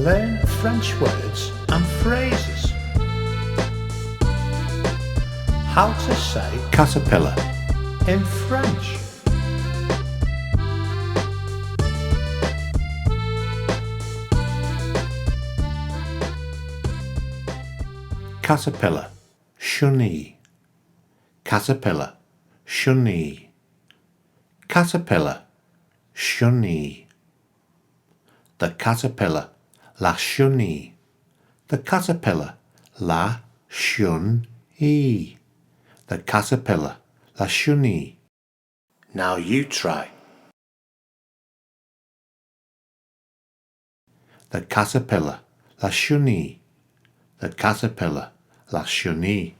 Learn French words and phrases. How to say caterpillar, in French. caterpillar, chenille, caterpillar, chenille, caterpillar, chenille. The caterpillar, la chenille, the caterpillar, la chenille, the caterpillar, la chenille. Now you try. The caterpillar, la chenille, the caterpillar, la chenille.